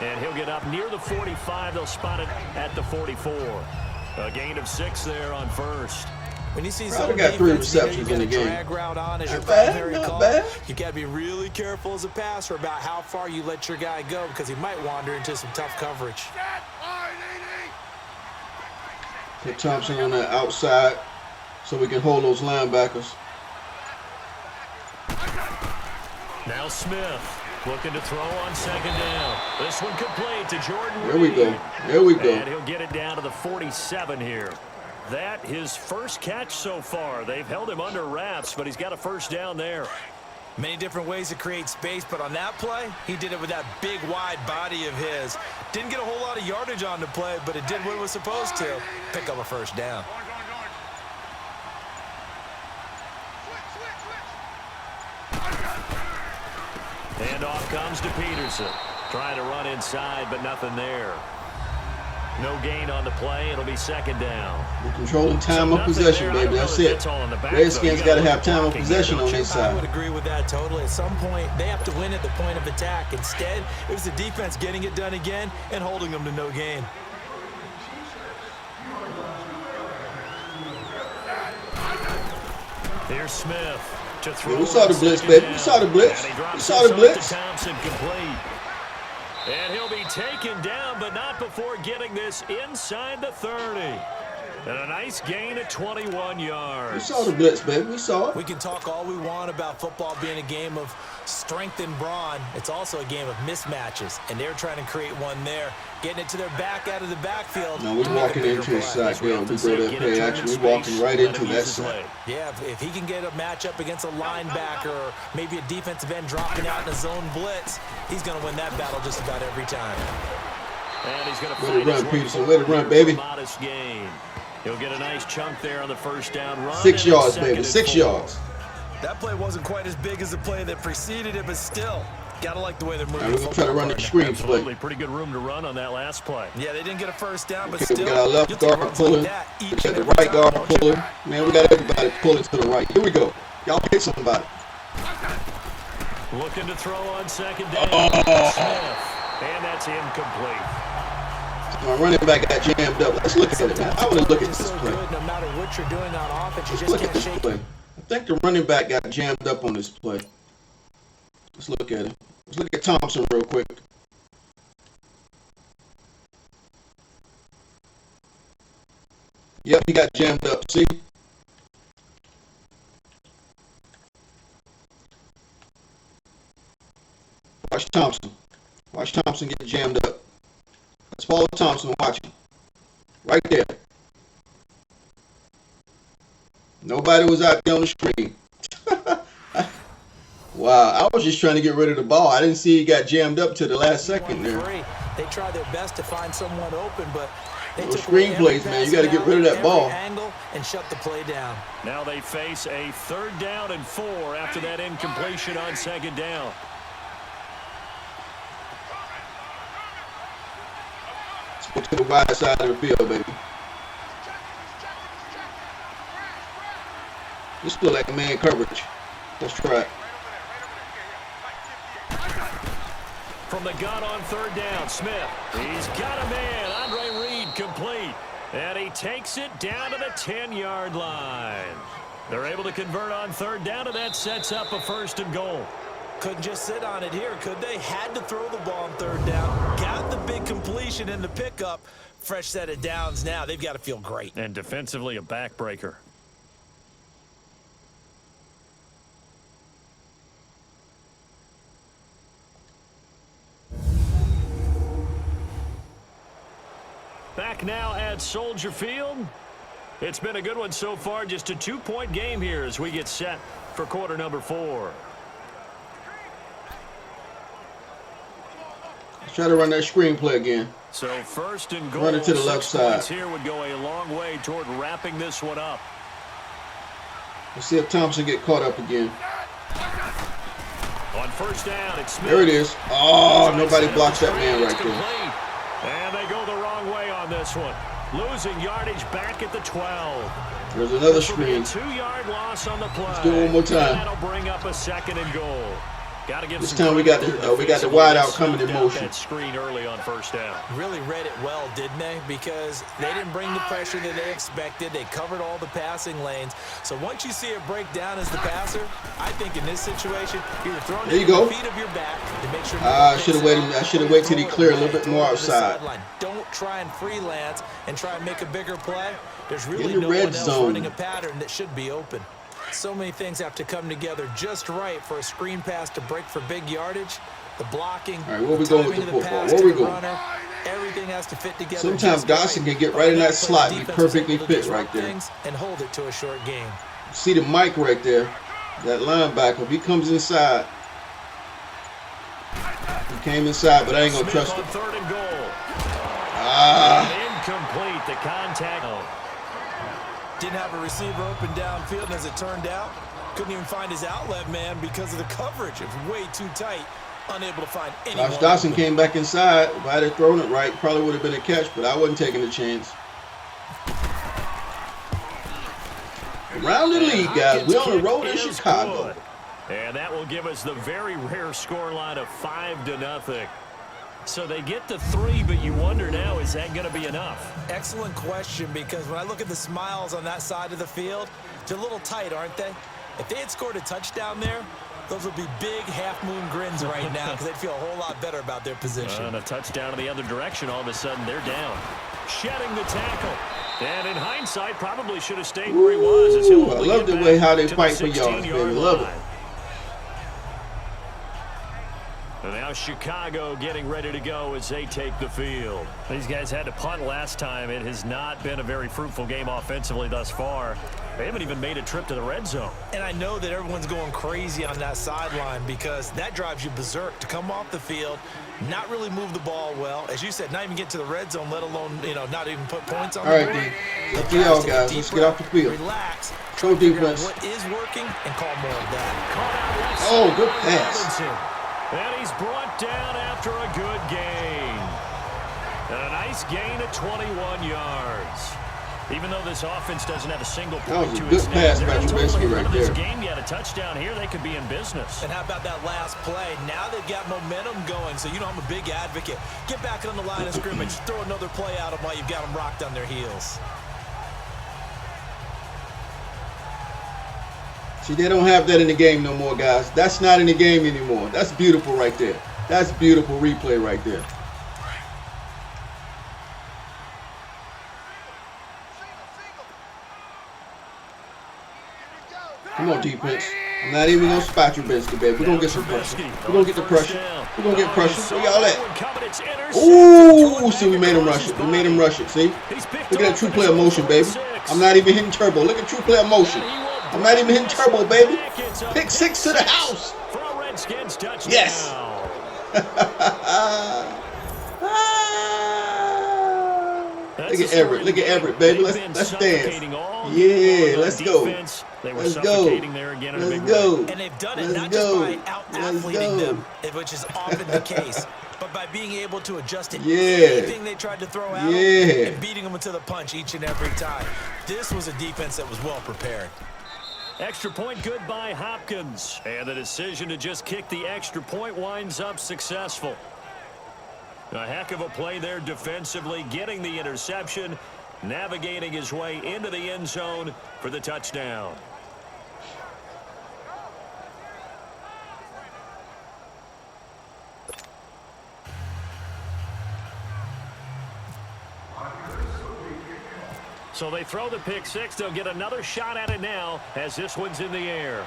And he'll get up near the 45. They'll spot it at the 44. A gain of 6 there on 1st. When you see Crowder got 3 receptions in the game. Drag route on as your Not bad, primary not call, bad. you got to be really careful as a passer about how far you let your guy go because he might wander into some tough coverage. Put Thompson on the outside so we can hold those linebackers. Now Smith looking to throw on 2nd down. This one complete to Jordan There we Reed. go. There we go. And he'll get it down to the 47 here. That his first catch so far. They've held him under wraps, but he's got a 1st down there. Many different ways to create space, but on that play, he did it with that big, wide body of his. Didn't get a whole lot of yardage on the play, but it did what it was supposed to. Pick up a 1st down. And off comes to Peterson. Trying to run inside, but nothing there. No gain on the play. It'll be 2nd down. We're controlling time of possession, baby. That's it. Redskins got to have time of possession on their I would side. agree with that totally. At some point, they have to win at the point of attack. Instead, it was the defense getting it done again and holding them to no gain. Here's Smith to throw. Yeah, we saw the blitz, baby. We saw the blitz. We saw the blitz. Thompson complete. And he'll be taken down, but not before getting this inside the 30. And a nice gain of 21 yards. We saw the blitz, baby. We saw it. We can talk all we want about football being a game of strength and brawn. It's also a game of mismatches, and they're trying to create one there, getting it to their back out of the backfield. No, we're walking into his side. Yeah, we go that play action. We're walking right into that side. Yeah, if he can get a matchup against a linebacker or maybe a defensive end dropping out in a zone blitz, he's going to win that battle just about every time. And he's going to Way to run, Peterson. Way to run, baby. Modest gain. He'll get a nice chunk there on the 1st down run. 6 yards, baby. 6 yards. That play wasn't quite as big as the play that preceded it, but still, gotta like the way they're moving. Now we're going to try to run the screen Absolutely, play. pretty good room to run on that last play. Yeah, they didn't get a 1st down, but Okay, still. we got our left you'll take guard runs pulling. like that We each got and the every right time, guard don't you? pulling. Man, we got everybody pulling to the right. Here we go. Y'all hit somebody. Looking to throw on 2nd down. Smith. And that's incomplete. My running back got jammed up. Let's look at it, man. I want to look at It's this so play. good, no matter what you're doing on offense, you Let's just look at can't this shake play. it. I think the running back got jammed up on this play. Let's look at it. Let's look at Thompson real quick. Yep, he got jammed up. See? Watch Thompson. Watch Thompson get jammed up. Let's follow Thompson. Watch him. Right there. Nobody was out there on the screen. Wow, I was just trying to get rid of the ball. I didn't see he got jammed up to the last second there. They try their best to find someone open, but They Those took away every screenplays, man. You got to get rid of that every ball. angle and shut the play down. Now they face a 3rd down and 4 after that incompletion on 2nd down. Let's go to the wide side of the field, baby. This feel like man coverage. Let's try it. From the gun on 3rd down, Smith. He's got a man. Andre Reed complete. And he takes it down to the 10-yard line. They're able to convert on 3rd down, and that sets up a 1st and goal. Couldn't just sit on it here, could they? Had to throw the ball on 3rd down. Got the big completion in the pickup. Fresh set of downs now. They've got to feel great. And defensively, a backbreaker. Back now at Soldier Field. It's been a good one so far. Just a 2-point game here as we get set for quarter number 4. Let's try to run that screenplay again. So 1st and goal. Run it to the left 6 side. points here would go a long way toward wrapping this one up. Let's see if Thompson get caught up again. On 1st down, it's Smith. There it is. Oh, nobody blocks that man right there. And they go the wrong way on this one. Losing yardage back at the 12. There's another This will be a screen. 2-yard loss on the play. Let's do it one more time. That'll bring up a 2nd and goal. Got to give This some time we got the wide out coming in motion. That screen early on 1st down. Really read it well, didn't they? Because they didn't bring the pressure that they expected. They covered all the passing lanes. So once you see it break down as the passer, I think in this situation, you're throwing it go. at the feet of your back to make sure. I should have waited. I should have waited till he cleared a little bit more outside. Don't try and freelance and try and make a bigger play. There's really In the no red one else zone. running a pattern that should be open. So many things have to come together just right for a screen pass to break for big yardage. The blocking, All right, where we going with the football? Where we going? Everything has to fit together. Sometimes Dawson can get right in that slot and be perfectly fit right there. And hold it to a short game. See the mic right there, that linebacker. If he comes inside, he came inside, but I ain't gonna trust him. 3rd and goal. Incomplete. The contact. Didn't have a receiver open downfield, and as it turned out, couldn't even find his outlet man because of the coverage. It was way too tight, unable to find anyone. Josh Dawson came back inside. If I had thrown it right, probably would have been a catch, but I wasn't taking the chance. Around the league, guys. We're on the road in Chicago. And that will give us the very rare score line of 5-0. So they get the 3, but you wonder now, is that going to be enough? Excellent question, because when I look at the smiles on that side of the field, they're a little tight, aren't they? If they had scored a touchdown there, those would be big half-moon grins right now because they'd feel a whole lot better about their position. And a touchdown in the other direction, all of a sudden they're down. Shedding the tackle. And in hindsight, probably should have stayed where he was. As he'll I love the way how they fight for yards, baby. Love it. And now Chicago getting ready to go as they take the field. These guys had to punt last time. It has not been a very fruitful game offensively thus far. They haven't even made a trip to the red zone. And I know that everyone's going crazy on that sideline because that drives you berserk to come off the field, not really move the ball well. As you said, not even get to the red zone, let alone, not even put points on the board. All right, D. Up to y'all, guys. Let's get off the field. Relax. Show defense. What is working and call more of that. Oh, good pass. And he's brought down after a good gain. And a nice gain of 21 yards. Even though this offense doesn't have a single point to its name, they're totally right there. This game, you had a touchdown here, they could be in business. And how about that last play? Now they've got momentum going, so I'm a big advocate. Get back on the line of scrimmage, throw another play at them while you've got them rocked on their heels. See, they don't have that in the game no more, guys. That's not in the game anymore. That's beautiful right there. That's beautiful replay right there. Come on, defense. I'm not even going to spot your biscuit, baby. We're going to get some pressure. We're going to get the pressure. We're going to get pressure. Where y'all at? Ooh, see, we made him rush it. We made him rush it, see? Look at that true player motion, baby. I'm not even hitting turbo. Look at true player motion. I'm not even hitting turbo, baby. Pick 6 to the house. Yes. Look at Everett. Look at Everett, baby. Let's dance. Yeah, let's go. Let's go. Let's go. And they've done it not just by out-athleting them, which is often the case, but by being able to adjust to anything they tried to throw at them and beating them to the punch each and every time. This was a defense that was well prepared. Extra point good by Hopkins. And the decision to just kick the extra point winds up successful. A heck of a play there defensively, getting the interception, navigating his way into the end zone for the touchdown. So they throw the pick six. They'll get another shot at it now as this one's in the air.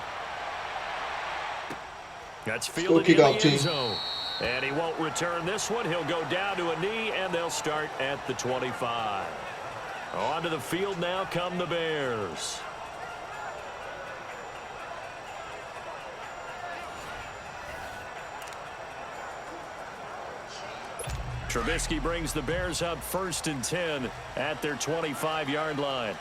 That's fielded in the end zone. And he won't return this one. He'll go down to a knee, and they'll start at the 25. Onto the field now come the Bears. Trubisky brings the Bears up 1st and 10 at their 25-yard line.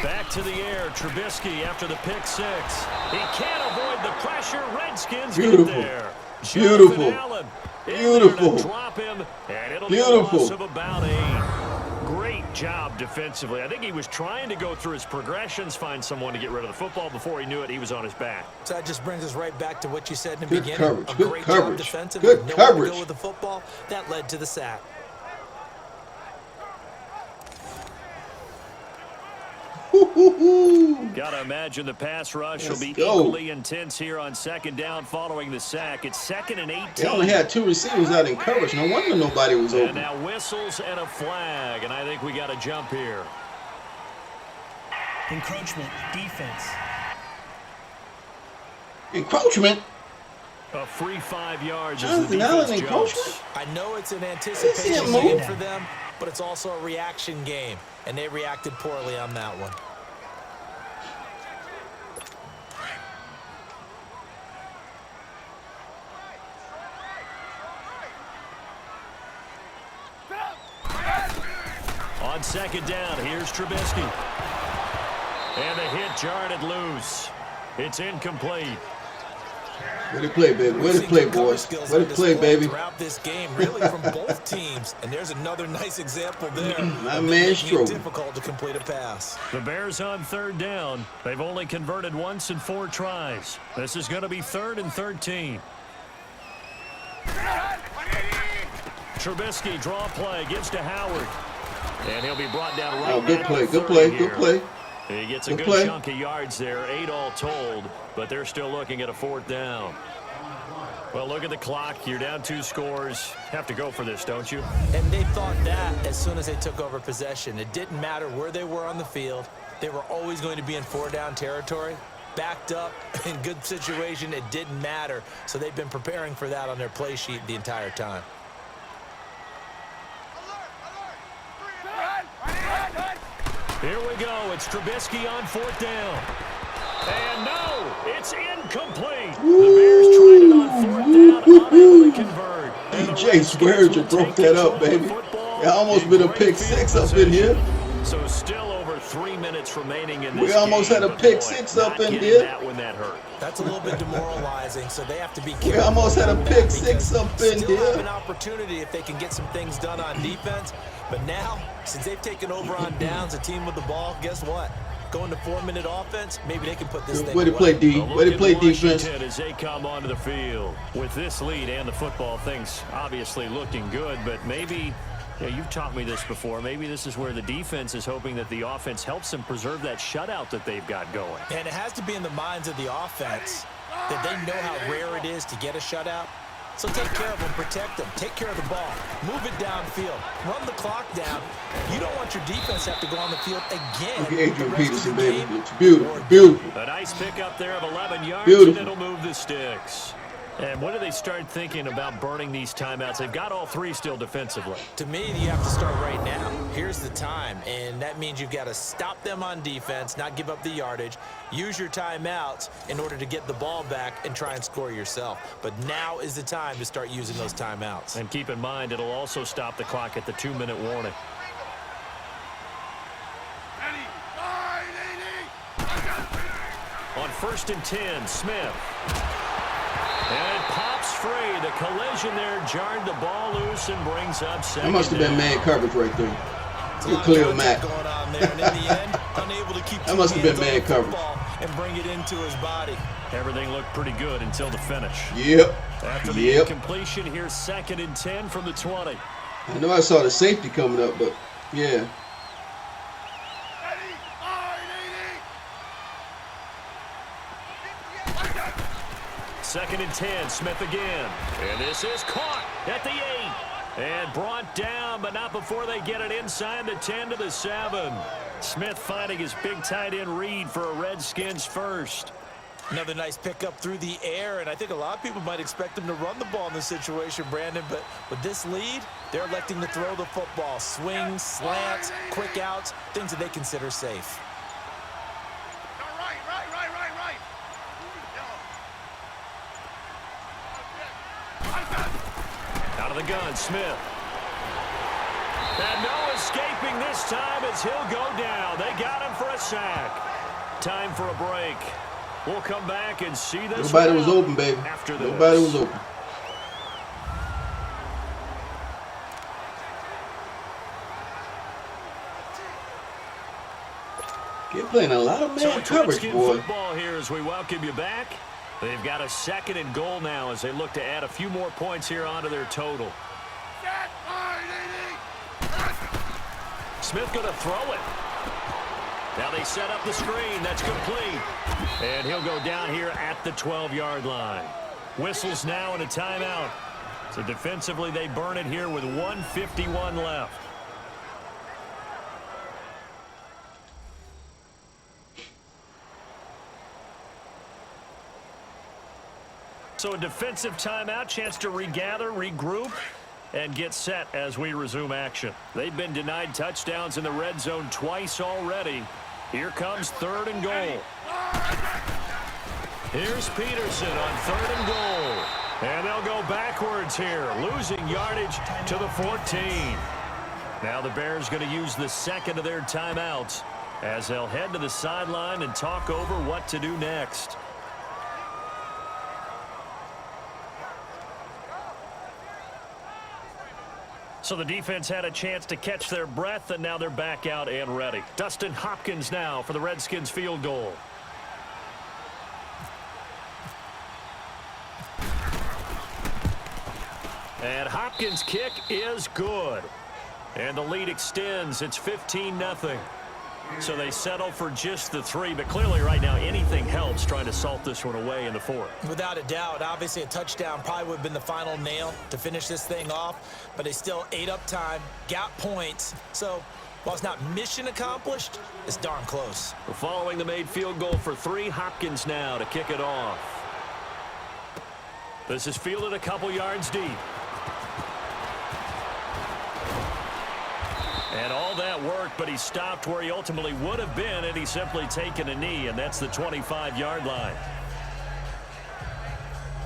Back to the air, Trubisky after the pick six. He can't avoid the pressure. Redskins get there. Beautiful. Allen Beautiful. Drop him, and it'll be a loss of about 8. Great job defensively. I think he was trying to go through his progressions, find someone to get rid of the football. Before he knew it, he was on his back. So that just brings us right back to what you said in the beginning. Coverage. A Good great coverage. job defensively. Good coverage. To go with the football. That led to the sack. Gotta imagine the pass rush will be equally intense here on 2nd down following the sack. It's 2nd and 18. They only had 2 receivers out in coverage. No wonder nobody was open. And now whistles and a flag, and I think we got to jump here. Encroachment, defense. Encroachment? A free 5 yards as the defense jumps. I know it's an anticipation game for them, but it's also a reaction game, and they reacted poorly on that one. On 2nd down, here's Trubisky. And the hit jarred it loose. It's incomplete. Way to play, baby. Way to play, boys. Way to play, baby. Throughout this game, really from both teams. And there's another nice example there. My man Stroke. Difficult to complete a pass. The Bears on 3rd down. They've only converted once in 4 tries. This is going to be 3rd and 13. Trubisky draw play, gives to Howard. And he'll be brought down right. Oh, good play, good play, good play. He gets a good chunk of yards there, 8 all told, but they're still looking at a 4th down. Well, look at the clock. You're down 2 scores. Have to go for this, don't you? And they thought that as soon as they took over possession. It didn't matter where they were on the field. They were always going to be in 4-down territory. Backed up, in good situation, it didn't matter. So they've been preparing for that on their play sheet the entire time. Here we go. It's Trubisky on 4th down. And no, it's incomplete. The Bears tried it on 4th down, unable to convert. DJ Swearinger broke that up, baby. It almost been a pick 6 up in here. So still over 3 minutes remaining in this We almost had a pick 6 up in here. That when that hurt. That's a little bit demoralizing, so they have to be careful. We almost had a pick 6 up in Still have here. an opportunity if they can get some things done on defense. But now, since they've taken over on downs, a team with the ball, guess what? Going to 4-minute offense, maybe they can put this thing away. Way to play, D. Way to play defense. As they come onto the field. With this lead and the football, things obviously looking good, but maybe, you've taught me this before, maybe this is where the defense is hoping that the offense helps them preserve that shutout that they've got going. And it has to be in the minds of the offense that they know how rare it is to get a shutout. So take care of them, protect them, take care of the ball, move it downfield, run the clock down. You don't want your defense to have to go on the field again. Look at Adrian Peterson, baby. It's beautiful, beautiful. A nice pick up there of 11 yards, beautiful. And it'll move the sticks. And when do they start thinking about burning these timeouts? They've got all three still defensively. To me, you have to start right now. Here's the time, and that means you've got to stop them on defense, not give up the yardage, use your timeouts in order to get the ball back and try and score yourself. But now is the time to start using those timeouts. And keep in mind, it'll also stop the clock at the 2-minute warning. On 1st and 10, Smith. And it pops free. The collision there jarred the ball loose and brings up second. That must have been man coverage right there. Good clear Matt. Going on there, and in the end, unable to keep that must have been man coverage. And bring it into his body. Everything looked pretty good until the finish. Yep. After the incompletion, here's 2nd and 10 from the 20. I know I saw the safety coming up, but yeah. Second and 10, Smith again. And this is caught at the 8. And brought down, but not before they get it inside the 10 to the 7. Smith finding his big tight end read for a Redskins first. Another nice pickup through the air, and I think a lot of people might expect him to run the ball in this situation, Brandon, but with this lead, they're electing to throw the football. Swings, slants, quick outs, things that they consider safe. Out of the gun, Smith. And no escaping this time as he'll go down. They got him for a sack. Time for a break. We'll come back and see this. Nobody was open, baby. After this. Nobody was open. You're playing a lot of man coverage, boy. Football here as we welcome you back. They've got a 2nd and goal now as they look to add a few more points here onto their total. Smith going to throw it. Now they set up the screen. That's complete. And he'll go down here at the 12-yard line. Whistles now and a timeout. So defensively they burn it here with 1:51 left. So a defensive timeout, chance to regather, regroup, and get set as we resume action. They've been denied touchdowns in the red zone twice already. Here comes 3rd and goal. Here's Peterson on 3rd and goal. And they'll go backwards here, losing yardage to the 14. Now the Bears going to use the 2nd of their timeouts as they'll head to the sideline and talk over what to do next. So the defense had a chance to catch their breath, and now they're back out and ready. Dustin Hopkins now for the Redskins field goal. And Hopkins' kick is good. And the lead extends. It's 15-0. So they settle for just the 3, but clearly right now anything helps trying to salt this one away in the 4th. Without a doubt, obviously a touchdown probably would have been the final nail to finish this thing off, but they still ate up time, got points. So while it's not mission accomplished, it's darn close. We're following the made field goal for 3. Hopkins now to kick it off. This is fielded a couple yards deep. And all that work, but he stopped where he ultimately would have been had he simply taken a knee, and that's the 25-yard line.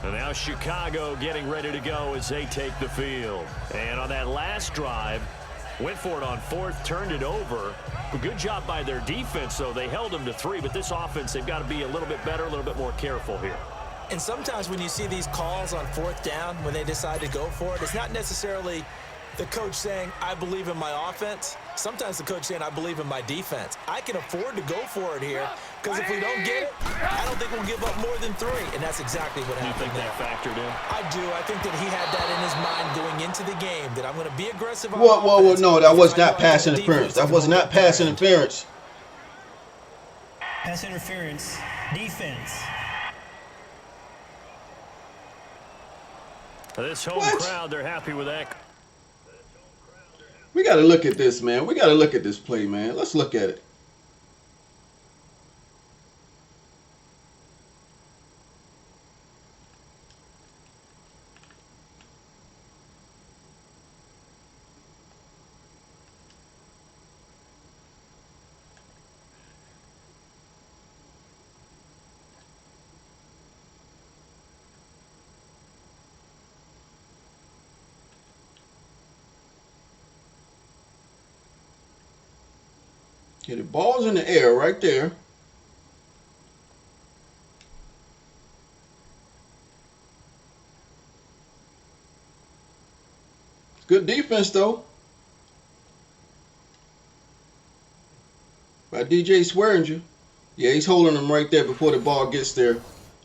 And now Chicago getting ready to go as they take the field. And on that last drive, went for it on 4th, turned it over. A good job by their defense, though. They held them to 3, but this offense, they've got to be a little bit better, a little bit more careful here. And sometimes when you see these calls on 4th down, when they decide to go for it, it's not necessarily the coach saying, I believe in my offense. Sometimes the coach saying, I believe in my defense. I can afford to go for it here because if we don't get it, I don't think we'll give up more than 3. And that's exactly what happened. You think that factored in? I do. I think that he had that in his mind going into the game, that I'm going to be aggressive on Whoa, offense. no, that was not pass interference. That was not pass interference. Pass interference, defense. This home crowd, they're happy with that. We got to look at this, man. We got to look at this play, man. Let's look at it. Okay, the ball's in the air right there. Good defense, though. By DJ Swearinger. Yeah, he's holding him right there before the ball gets there.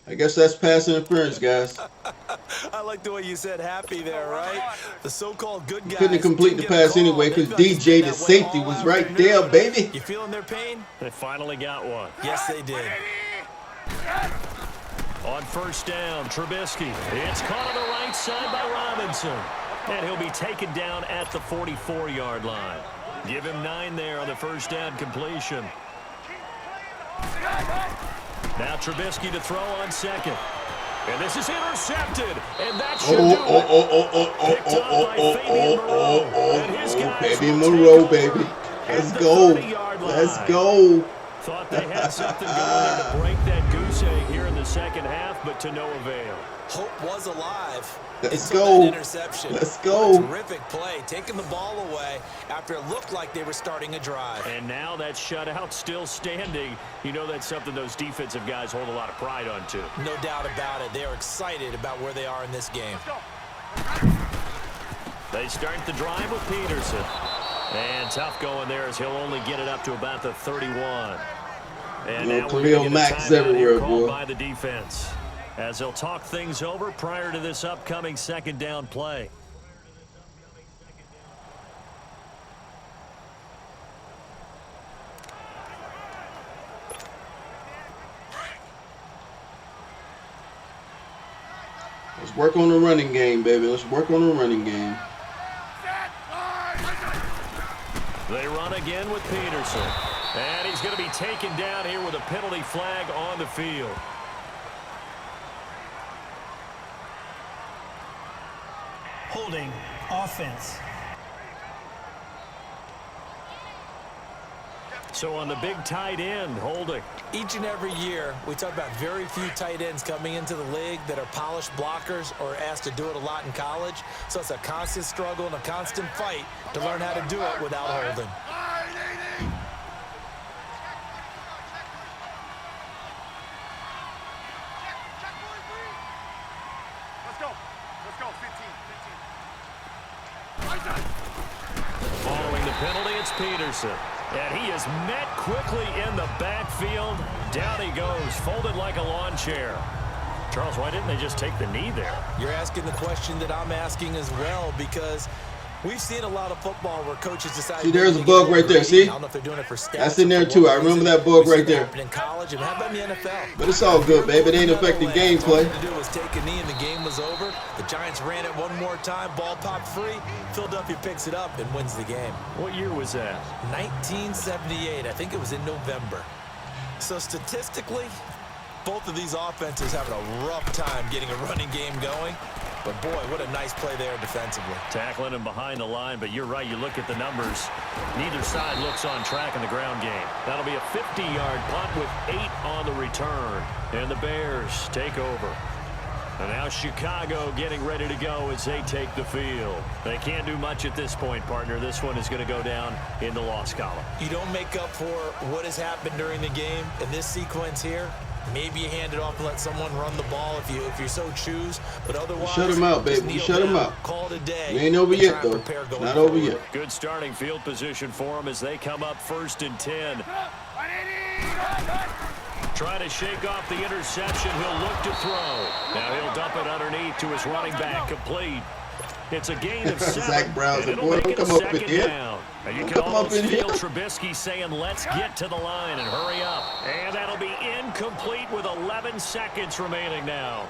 I guess that's pass interference, guys. I like the way you said happy there, right? The so-called good guys Couldn't complete the pass anyway because DJ, the safety, was right there, baby. You feeling their pain? They finally got one. Yes, they did. On first down, Trubisky. It's caught on the right side by Robinson. And he'll be taken down at the 44-yard line. Give him 9 there on the first down completion. Now Trubisky to throw on second. And this is intercepted. And that should do it. Baby Moreau, baby. Let's go. Let's go. Thought they had something going there to break that goose egg here in the second half, but to no avail. Hope was alive. Let's go. Interception. Let's go. Terrific play, taking the ball away after it looked like they were starting a drive. And now that shutout still standing. You know that's something those defensive guys hold a lot of pride on, too. No doubt about it. They're excited about where they are in this game. They start the drive with Peterson. And tough going there as he'll only get it up to about the 31. And now we're going to get a timeout called by the defense, as they'll talk things over prior to this upcoming second down play. Let's work on the running game, baby. Let's work on the running game. They run again with Peterson. And he's going to be taken down here with a penalty flag on the field. Holding offense. So on the big tight end, holding. Each and every year, we talk about very few tight ends coming into the league that are polished blockers or asked to do it a lot in college. So it's a constant struggle and a constant fight to learn how to do it without holding. Following the penalty, it's Peterson. And he is met quickly in the backfield. Down he goes, folded like a lawn chair. Charles, why didn't they just take the knee there? You're asking the question that I'm asking as well, because we've seen a lot of football where coaches decide. See, there's a bug right there. See? I don't know if they're doing it for stats. That's in there too. I remember that bug right there. In college, and how about in the NFL? But it's all good, baby. It ain't affecting gameplay. All to do was take a knee, and the game was over. The Giants ran it one more time. Ball popped free. Philadelphia picks it up and wins the game. What year was that? 1978. I think it was in November. So statistically, both of these offenses having a rough time getting a running game going. But, boy, what a nice play there defensively. Tackling him behind the line, but you're right. You look at the numbers. Neither side looks on track in the ground game. That'll be a 50-yard punt with 8 on the return. And the Bears take over. And now Chicago getting ready to go as they take the field. They can't do much at this point, partner. This one is going to go down in the loss column. You don't make up for what has happened during the game in this sequence here. Maybe you hand it off and let someone run the ball if you so choose. But otherwise, shut him out, baby. Shut him out. Call it a day. We ain't over yet, though. It's not over yet. Good starting field position for them as they come up 1st and 10. Trying to shake off the interception. He'll look to throw. Now he'll dump it underneath to his running back. Complete. It's a gain of 7. Zach Brown's and a boy. Don't come up in here. And you can almost feel Trubisky saying, let's get to the line and hurry up. And that'll be incomplete with 11 seconds remaining now.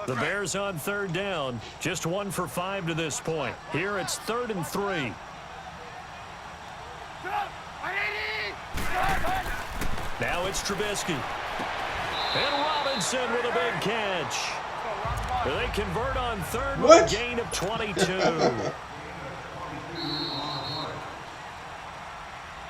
The Bears on 3rd down. Just 1 for 5 to this point. Here it's 3rd and 3. Now it's Trubisky. And Robinson with a big catch. They convert on 3rd with a gain of 22.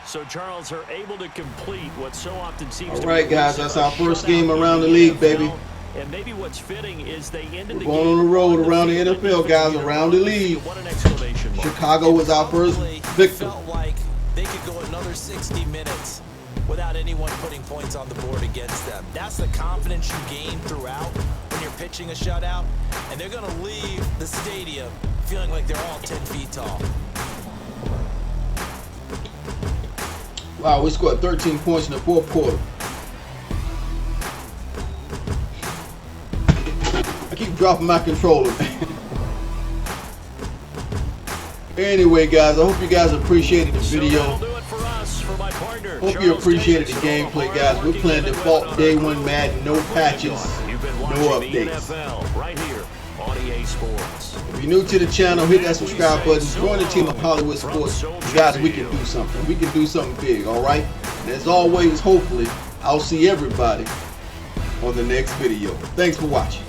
So Charles are able to complete what so often seems to be. All right, guys, that's our first game around the league, baby. And maybe what's fitting is they ended the We're going game on the road around the field. NFL, guys, around the league. What an exclamation mark. Chicago was our first victim. Felt like they could go another 60 minutes without anyone putting points on the board against them. That's the confidence you gain throughout when you're pitching a shutout, and they're going to leave the stadium feeling like they're all 10 feet tall. Wow, we scored 13 points in the fourth quarter. I keep dropping my controller. Anyway, guys, I hope you guys appreciated the video. Hope you appreciated the gameplay, guys. We're playing default day one Madden, no patches, no updates. Right here on EA Sports. If you're new to the channel, hit that subscribe button. Join the team of Hollywood Sports. Guys, we can do something. We can do something big, all right? And as always, hopefully, I'll see everybody on the next video. Thanks for watching.